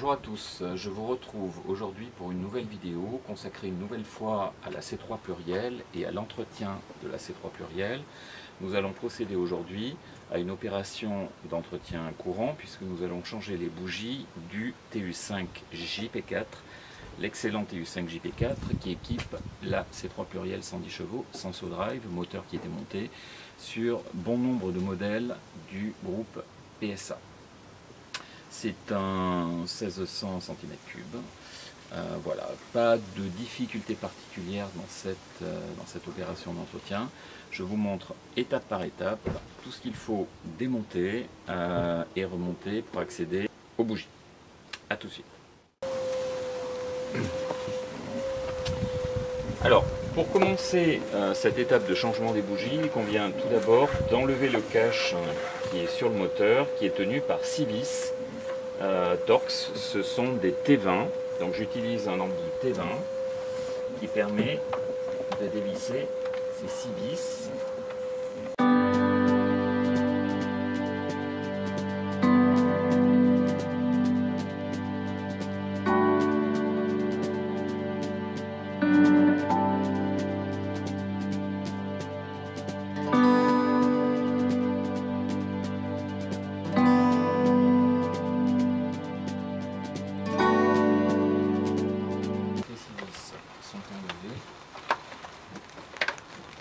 Bonjour à tous, je vous retrouve aujourd'hui pour une nouvelle vidéo consacrée une nouvelle fois à la C3 pluriel et à l'entretien de la C3 pluriel. Nous allons procéder aujourd'hui à une opération d'entretien courant puisque nous allons changer les bougies du TU5 JP4, l'excellent TU5 JP4 qui équipe la C3 pluriel 110 chevaux, Senso Drive, moteur qui était monté sur bon nombre de modèles du groupe PSA. C'est un 1600 cm3. Voilà, pas de difficulté particulière dans cette opération d'entretien. Je vous montre étape par étape tout ce qu'il faut démonter et remonter pour accéder aux bougies. A tout de suite. Alors, pour commencer cette étape de changement des bougies, il convient tout d'abord d'enlever le cache qui est sur le moteur, qui est tenu par 6 vis. Torx, ce sont des T20, donc j'utilise un embout T20 qui permet de dévisser ces 6 vis.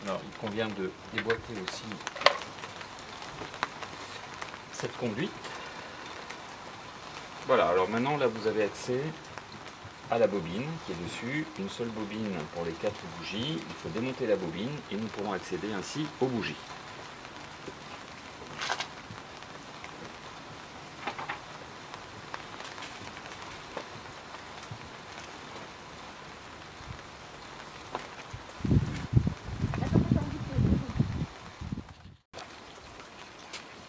Alors, il convient de déboîter aussi cette conduite. Voilà, alors maintenant là vous avez accès à la bobine qui est dessus, une seule bobine pour les 4 bougies. Il faut démonter la bobine et nous pourrons accéder ainsi aux bougies.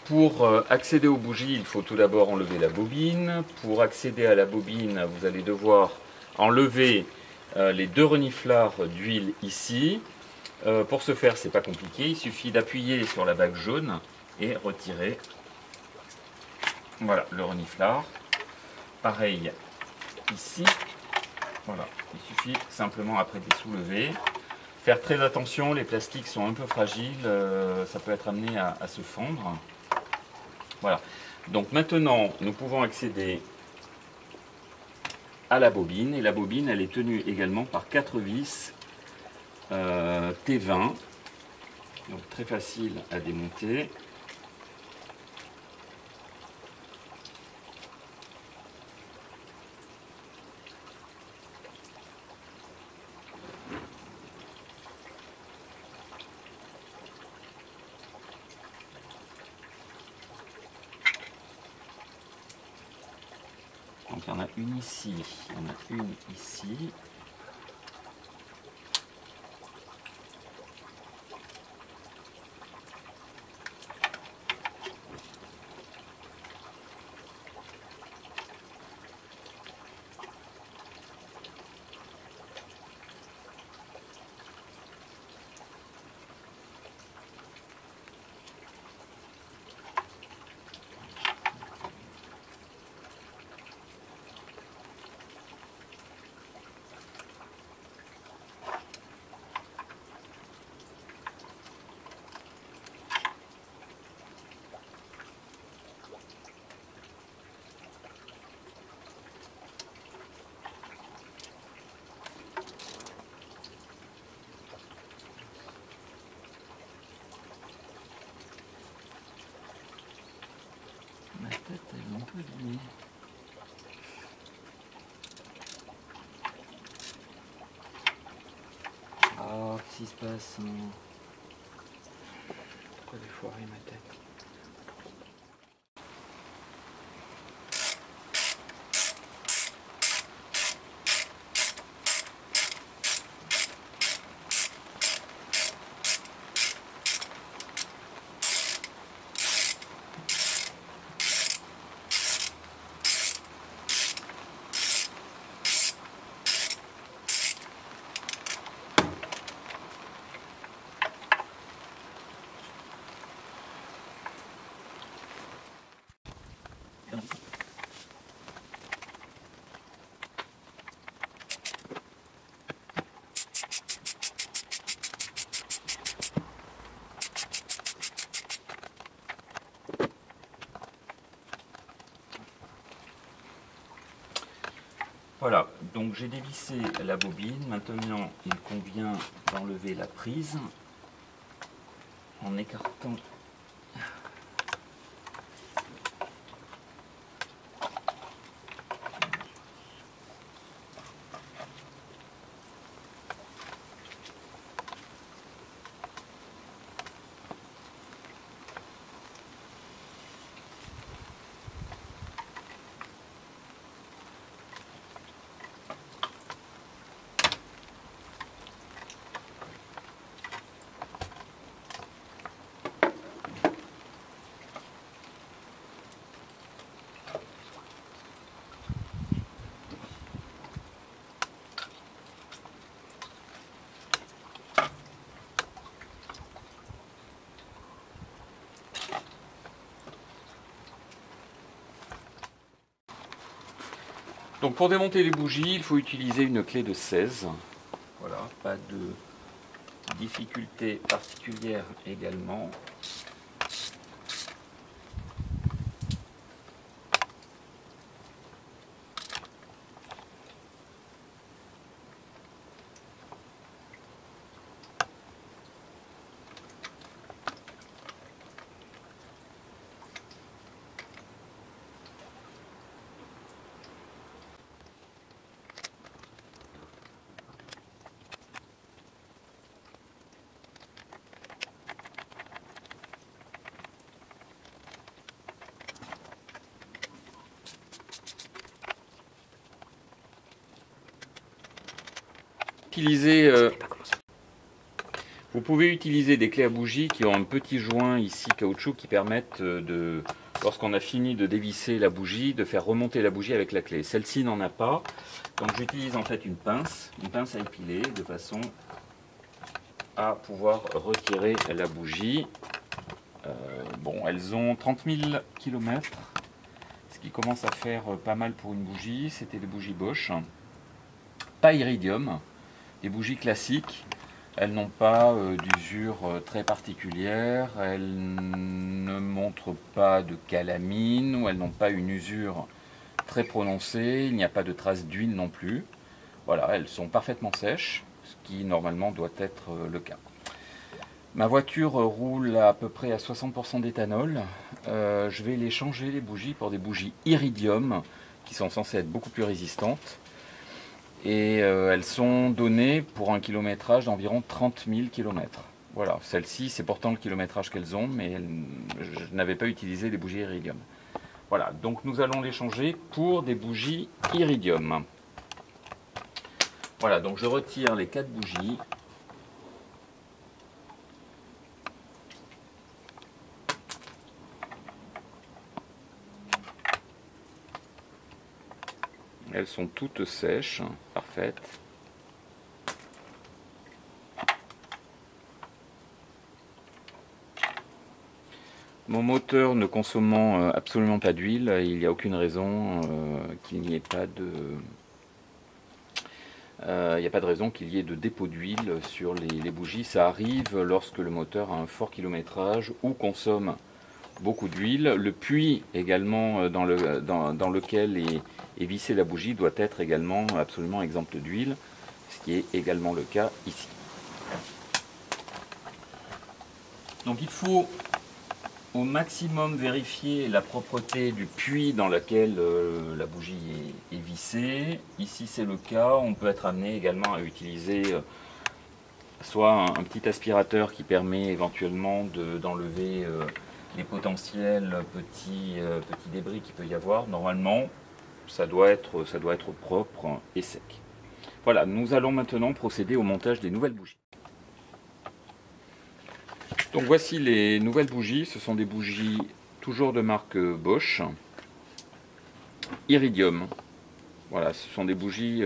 Pour accéder aux bougies, il faut tout d'abord enlever la bobine. Pour accéder à la bobine, vous allez devoir enlever les 2 reniflards d'huile ici. Pour ce faire, c'est pas compliqué, il suffit d'appuyer sur la bague jaune et retirer voilà, le reniflard. Pareil ici, voilà, il suffit simplement après de les soulever. Faire très attention, les plastiques sont un peu fragiles, ça peut être amené à se fondre. Voilà, donc maintenant nous pouvons accéder à la bobine, et la bobine elle est tenue également par 4 vis T20, donc très facile à démonter. Donc il y en a une ici, il y en a une ici. Ma tête elle est un peu abîmée. Oh, qu'est-ce qui se passe? Pourquoi j'ai foiré ma tête? Donc j'ai dévissé la bobine, maintenant il convient d'enlever la prise en écartant Donc pour démonter les bougies, il faut utiliser une clé de 16. Voilà, pas de difficulté particulière également. Vous pouvez utiliser des clés à bougie qui ont un petit joint ici caoutchouc qui permettent de, lorsqu'on a fini de dévisser la bougie, de faire remonter la bougie avec la clé. Celle-ci n'en a pas, donc j'utilise en fait une pince à épiler de façon à pouvoir retirer la bougie. Bon, elles ont 30 000 km, ce qui commence à faire pas mal pour une bougie. C'était des bougies Bosch, pas iridium. Des bougies classiques, elles n'ont pas d'usure très particulière, elles ne montrent pas de calamine ou elles n'ont pas une usure très prononcée, il n'y a pas de traces d'huile non plus. Voilà, elles sont parfaitement sèches, ce qui normalement doit être le cas. Ma voiture roule à peu près à 60% d'éthanol. Je vais les changer les bougies pour des bougies iridium qui sont censées être beaucoup plus résistantes. Et elles sont données pour un kilométrage d'environ 30 000 km. Voilà, celles-ci, c'est pourtant le kilométrage qu'elles ont, mais je n'avais pas utilisé des bougies iridium. Voilà, donc nous allons les changer pour des bougies iridium. Voilà, donc je retire les 4 bougies. Elles sont toutes sèches, parfaites. Mon moteur ne consommant absolument pas d'huile, il n'y a aucune raison qu'il n'y ait pas de... il n'y a pas de raison qu'il y ait de dépôt d'huile sur les bougies. Ça arrive lorsque le moteur a un fort kilométrage ou consomme beaucoup d'huile. Le puits également dans lequel est vissée la bougie doit être également absolument exempt d'huile, ce qui est également le cas ici. Donc il faut au maximum vérifier la propreté du puits dans lequel la bougie est vissée. Ici c'est le cas, on peut être amené également à utiliser soit un petit aspirateur qui permet éventuellement d'enlever les potentiels petits débris qu'il peut y avoir. Normalement, ça doit être propre et sec. Voilà, nous allons maintenant procéder au montage des nouvelles bougies. Donc voici les nouvelles bougies. Ce sont des bougies toujours de marque Bosch, iridium. Voilà, ce sont des bougies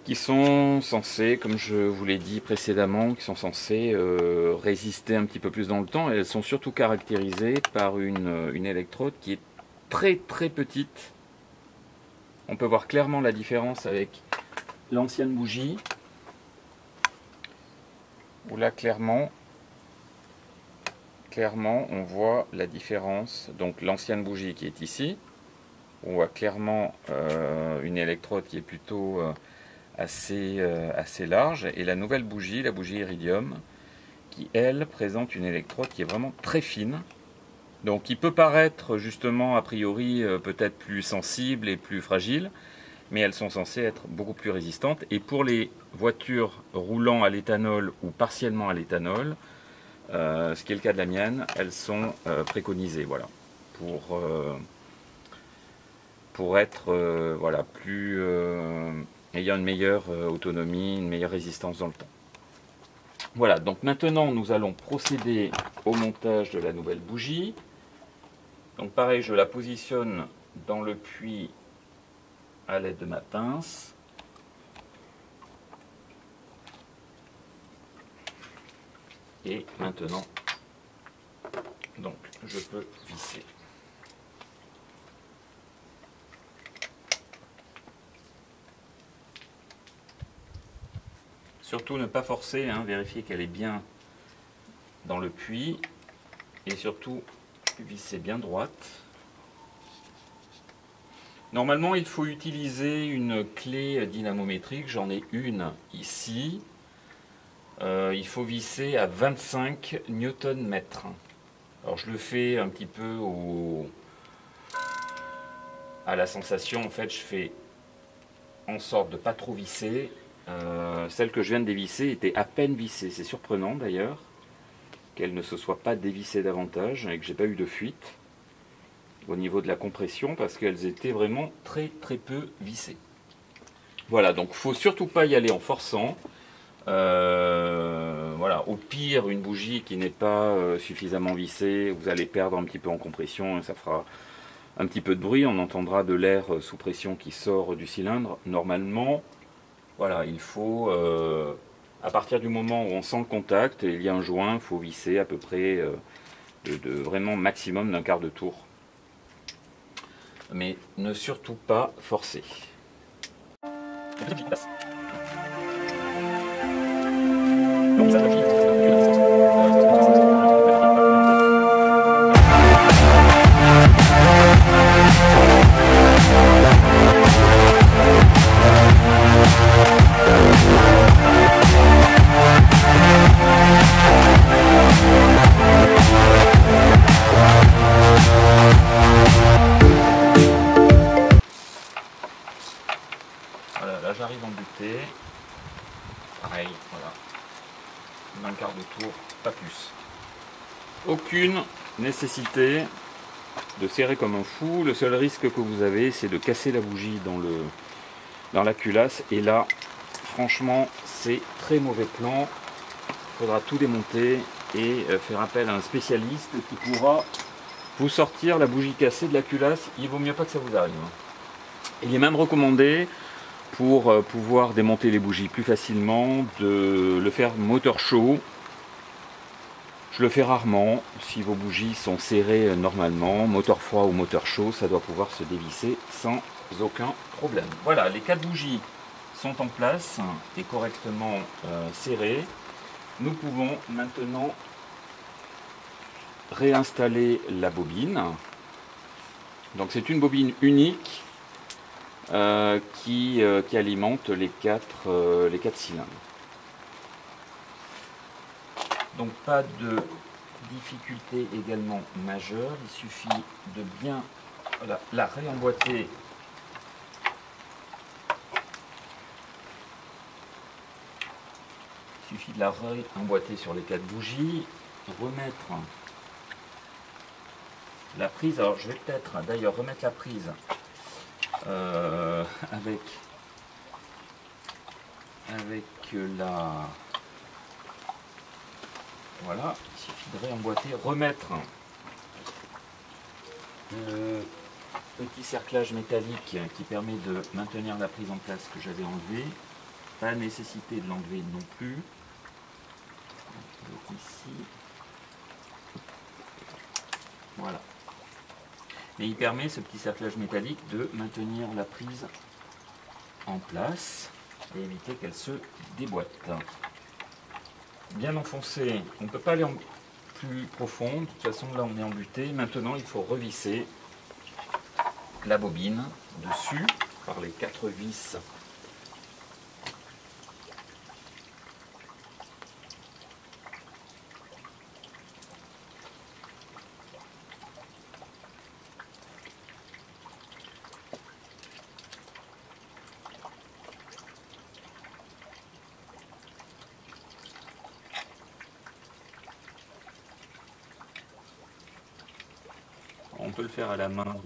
qui sont censées, comme je vous l'ai dit précédemment, qui sont censées résister un petit peu plus dans le temps. Et elles sont surtout caractérisées par une électrode qui est très très petite. On peut voir clairement la différence avec l'ancienne bougie, où là clairement on voit la différence. Donc l'ancienne bougie qui est ici, On voit clairement une électrode qui est plutôt assez large, et la nouvelle bougie, la bougie Iridium, qui elle présente une électrode qui est vraiment très fine, donc qui peut paraître justement a priori peut-être plus sensible et plus fragile, mais elles sont censées être beaucoup plus résistantes. Et pour les voitures roulant à l'éthanol ou partiellement à l'éthanol, ce qui est le cas de la mienne, elles sont préconisées, voilà, pour être voilà, plus ayant une meilleure autonomie, une meilleure résistance dans le temps. Voilà, donc maintenant nous allons procéder au montage de la nouvelle bougie. Donc pareil, je la positionne dans le puits à l'aide de ma pince. Et maintenant, donc, je peux visser. Surtout ne pas forcer, hein, vérifier qu'elle est bien dans le puits. Et surtout, visser bien droite. Normalement, il faut utiliser une clé dynamométrique. J'en ai une ici. Il faut visser à 25 Nm. Alors je le fais un petit peu à la sensation. En fait, je fais en sorte de ne pas trop visser. Celle que je viens de dévisser était à peine vissée. C'est surprenant d'ailleurs qu'elle ne se soit pas dévissée davantage et que j'ai pas eu de fuite au niveau de la compression, parce qu'elles étaient vraiment très peu vissées. Voilà, donc faut surtout pas y aller en forçant. Voilà, au pire, une bougie qui n'est pas suffisamment vissée, vous allez perdre un petit peu en compression et ça fera un petit peu de bruit. On entendra de l'air sous pression qui sort du cylindre. Normalement, voilà, il faut, à partir du moment où on sent le contact, il y a un joint, il faut visser à peu près de vraiment maximum d'un quart de tour. Mais ne surtout pas forcer. Voilà, là j'arrive en butée. Pareil, voilà. Un quart de tour, pas plus. Aucune nécessité de serrer comme un fou. Le seul risque que vous avez, c'est de casser la bougie dans la culasse. Et là, franchement, c'est très mauvais plan. Il faudra tout démonter et faire appel à un spécialiste qui pourra vous sortir la bougie cassée de la culasse. Il vaut mieux pas que ça vous arrive. Il est même recommandé, pour pouvoir démonter les bougies plus facilement, de le faire moteur chaud. Je le fais rarement. Si vos bougies sont serrées normalement, moteur froid ou moteur chaud, ça doit pouvoir se dévisser sans aucun problème. Voilà, les 4 bougies sont en place et correctement serrées. Nous pouvons maintenant réinstaller la bobine. Donc c'est une bobine unique qui alimente les 4 cylindres. Donc pas de difficulté également majeure, il suffit de bien la réemboîter. Il suffit de la réemboîter sur les 4 bougies, remettre la prise. Alors je vais peut-être d'ailleurs remettre la prise avec la... Voilà, il suffit de réemboîter, remettre le petit cerclage métallique qui permet de maintenir la prise en place que j'avais enlevé. Pas nécessité de l'enlever non plus. Ici. Voilà. Mais il permet, ce petit cerclage métallique, de maintenir la prise en place et éviter qu'elle se déboîte. Bien enfoncé, on ne peut pas aller plus profond, de toute façon là on est embuté. Maintenant il faut revisser la bobine dessus par les 4 vis. On peut le faire à la main.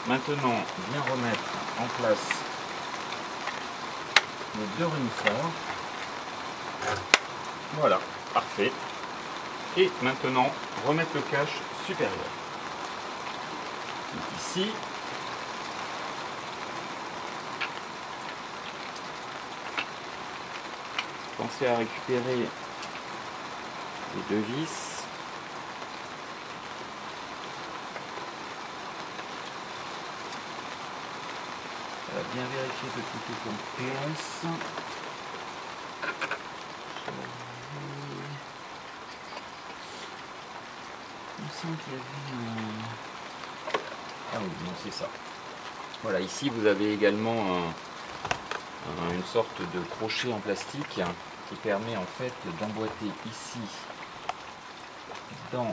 Maintenant, bien remettre en place les 2 renifleurs. Voilà, parfait. Et maintenant, remettre le cache supérieur. Donc ici, pensez à récupérer les 2 vis. Bien vérifier que tout est en place. Il me semble qu'il y avait Ah oui, non, c'est ça. Voilà, ici vous avez également une sorte de crochet en plastique qui permet en fait d'emboîter ici dans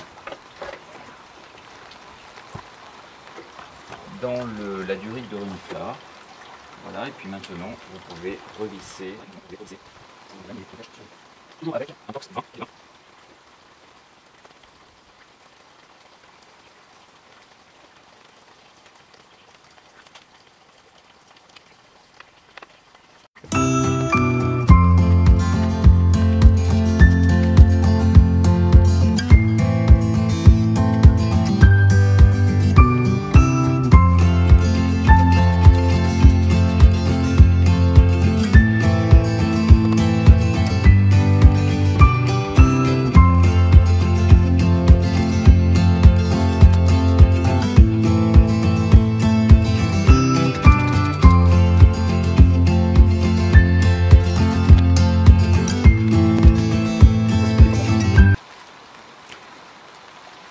la durite de reniflard. Voilà, et puis maintenant, vous pouvez revisser. Toujours avec un torse 20 et 20.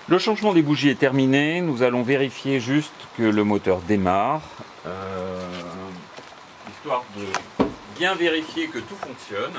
Le changement des bougies est terminé, nous allons vérifier juste que le moteur démarre, histoire de bien vérifier que tout fonctionne.